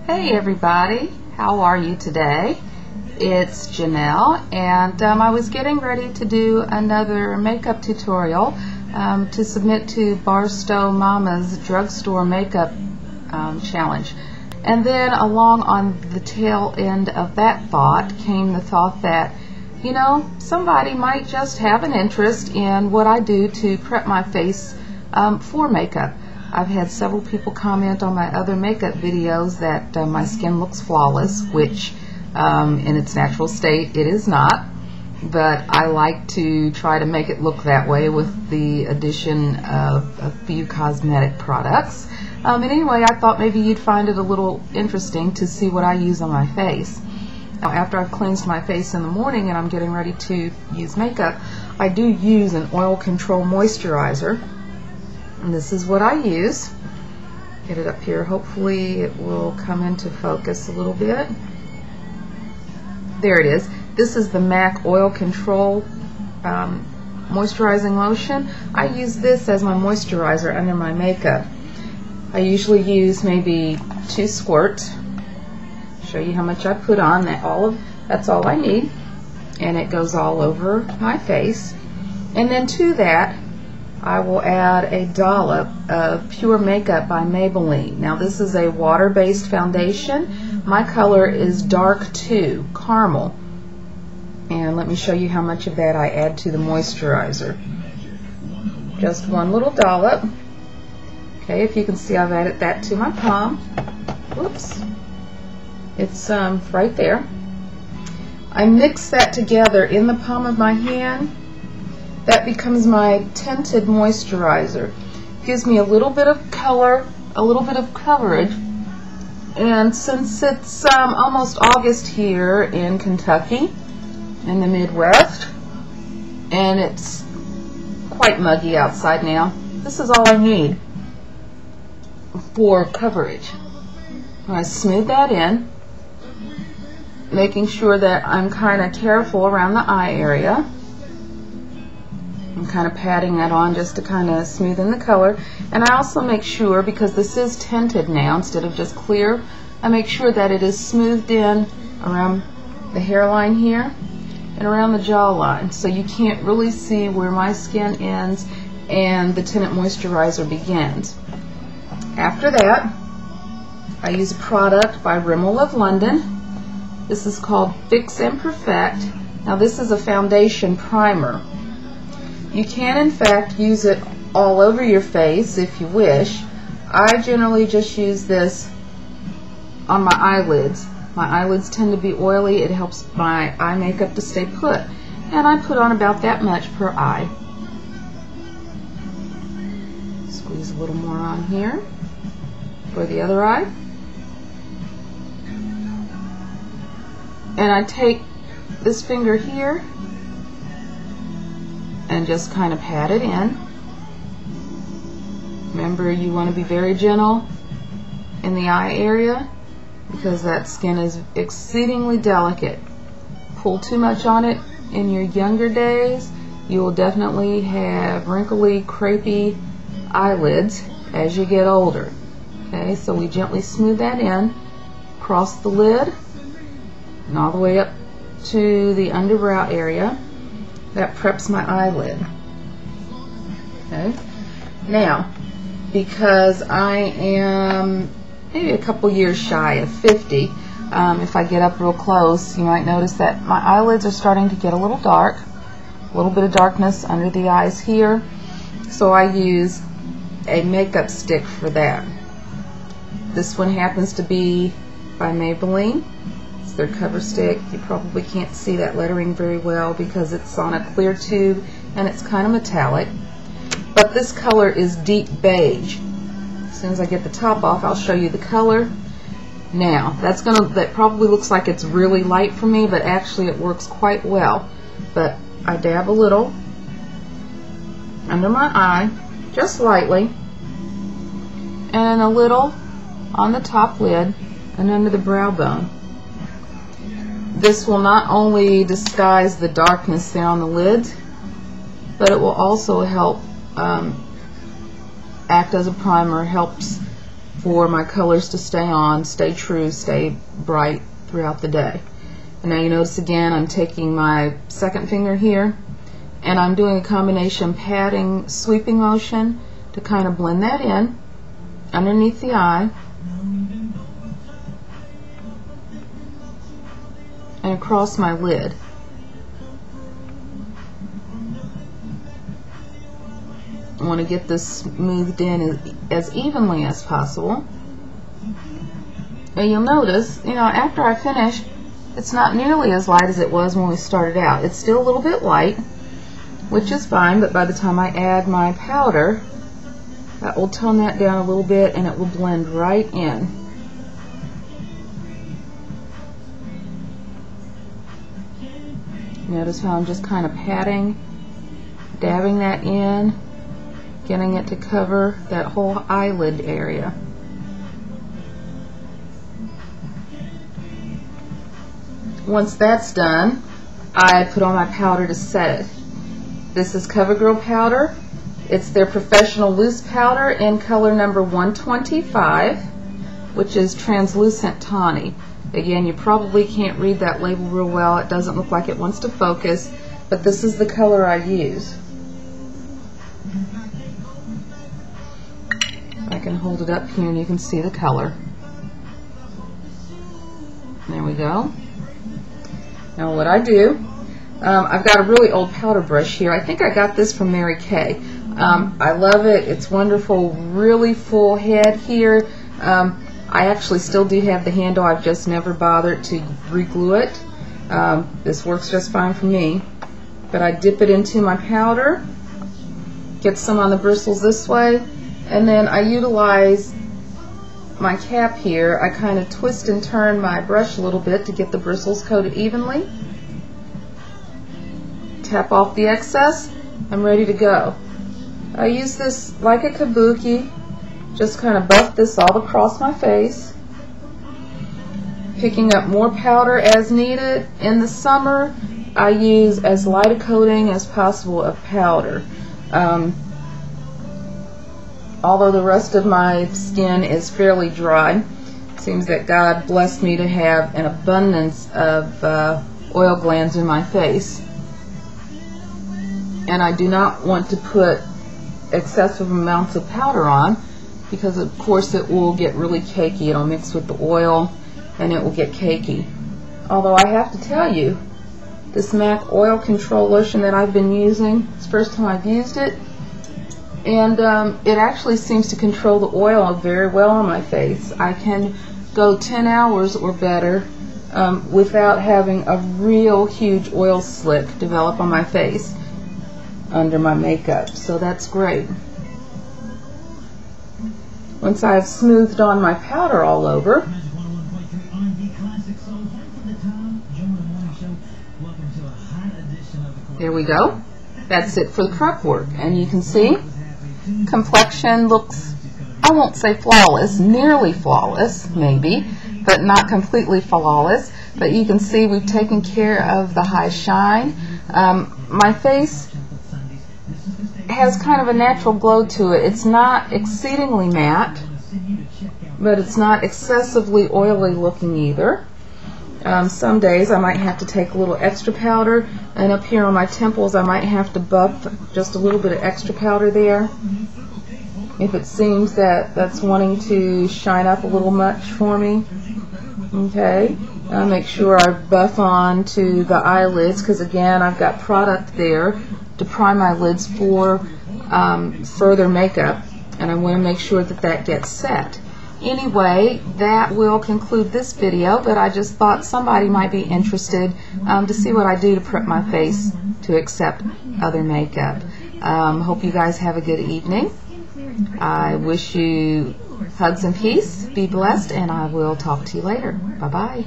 Hey everybody, how are you today? It's Janelle, and I was getting ready to do another makeup tutorial to submit to Barstow Mama's drugstore makeup challenge. And then along on the tail end of that thought came the thought that, you know, somebody might just have an interest in what I do to prep my face for makeup. I've had several people comment on my other makeup videos that my skin looks flawless, which in its natural state it is not, but I like to try to make it look that way with the addition of a few cosmetic products. And anyway, I thought maybe you'd find it a little interesting to see what I use on my face. Now, after I've cleansed my face in the morning and I'm getting ready to use makeup, I do use an oil control moisturizer. And this is what I use. Get it up here. Hopefully it will come into focus a little bit. There it is. This is the MAC Oil Control Moisturizing Lotion. I use this as my moisturizer under my makeup. I usually use maybe 2 squirts. Show you how much I put on. That's all I need. And it goes all over my face. And then to that, I will add a dollop of Pure Makeup by Maybelline. Now this is a water-based foundation. My color is dark 2, caramel. And let me show you how much of that I add to the moisturizer. Just 1 little dollop. Okay, if you can see, I've added that to my palm. Whoops. It's right there. I mix that together in the palm of my hand. That becomes my tinted moisturizer. Gives me a little bit of color, a little bit of coverage. And since it's almost August here in Kentucky, in the Midwest, and it's quite muggy outside now, this is all I need for coverage. I smooth that in, making sure that I'm kind of careful around the eye area. I'm kind of patting that on just to kind of smoothen the color. And I also make sure, because this is tinted now instead of just clear, I make sure that it is smoothed in around the hairline here and around the jawline, so you can't really see where my skin ends and the tinted moisturizer begins. After that, I use a product by Rimmel of London. This is called Fix and Perfect. Now this is a foundation primer. You can in fact use it all over your face if you wish. I generally just use this on my eyelids. My eyelids tend to be oily. It helps my eye makeup to stay put. And I put on about that much per eye. Squeeze a little more on here for the other eye. And I take this finger here and just kind of pat it in. Remember, you want to be very gentle in the eye area because that skin is exceedingly delicate. Pull too much on it in your younger days, you will definitely have wrinkly, crepey eyelids as you get older. Okay, so we gently smooth that in, across the lid, and all the way up to the underbrow area. That preps my eyelid. Okay. Now, because I am maybe a couple years shy of 50, if I get up real close, you might notice that my eyelids are starting to get a little dark, a little bit of darkness under the eyes here. So I use a makeup stick for that. This one happens to be by Maybelline. Their cover stick. You probably can't see that lettering very well because it's on a clear tube and it's kind of metallic, but this color is deep beige. As soon as I get the top off, I'll show you the color. Now that probably looks like it's really light for me, but actually it works quite well. But I dab a little under my eye, just lightly, and a little on the top lid and under the brow bone. This will not only disguise the darkness there on the lids, but it will also help act as a primer. Helps for my colors to stay on, stay true, stay bright throughout the day. And now you notice again I'm taking my second finger here and I'm doing a combination patting sweeping motion to kind of blend that in underneath the eye and across my lid. I want to get this smoothed in as evenly as possible. And you'll notice, after I finish, it's not nearly as light as it was when we started out. It's still a little bit light, which is fine, but by the time I add my powder, that will tone that down a little bit and it will blend right in. Notice how I'm just kind of patting, dabbing that in, getting it to cover that whole eyelid area. Once that's done, I put on my powder to set it. This is CoverGirl powder. It's their professional loose powder in color number 125, which is translucent tawny. Again, you probably can't read that label real well. It doesn't look like it wants to focus, but this is the color I use. I can hold it up here and you can see the color. There we go. Now what I do, I've got a really old powder brush here. I think I got this from Mary Kay. I love it. It's wonderful. Really full head here. I actually still do have the handle. I've just never bothered to re-glue it. This works just fine for me. But I dip it into my powder, get some on the bristles this way, and then I utilize my cap here. I kind of twist and turn my brush a little bit to get the bristles coated evenly. Tap off the excess. I'm ready to go. I use this like a kabuki. Just kind of buff this all across my face. Picking up more powder as needed. In the summer, I use as light a coating as possible of powder. Although the rest of my skin is fairly dry, it seems that God blessed me to have an abundance of oil glands in my face. And I do not want to put excessive amounts of powder on because of course it will get really cakey. It'll mix with the oil and it will get cakey. Although I have to tell you, this MAC oil control lotion that I've been using, it's the first time I've used it, and it actually seems to control the oil very well on my face. I can go 10 hours or better without having a real huge oil slick develop on my face under my makeup, so that's great. Once I've smoothed on my powder all over, there we go. That's it for the prep work, and you can see complexion looks, I won't say flawless, nearly flawless maybe, but not completely flawless. But you can see we've taken care of the high shine. My face has kind of a natural glow to it. It's not exceedingly matte, but it's not excessively oily looking either. Some days I might have to take a little extra powder, and up here on my temples I might have to buff just a little bit of extra powder there if it seems that that's wanting to shine up a little much for me. Okay, make sure I buff on to the eyelids, because again I've got product there to prime my lids for further makeup, and I want to make sure that that gets set. Anyway, that will conclude this video, but I just thought somebody might be interested to see what I do to prep my face to accept other makeup. Hope you guys have a good evening. I wish you hugs and peace. Be blessed, and I will talk to you later. Bye-bye.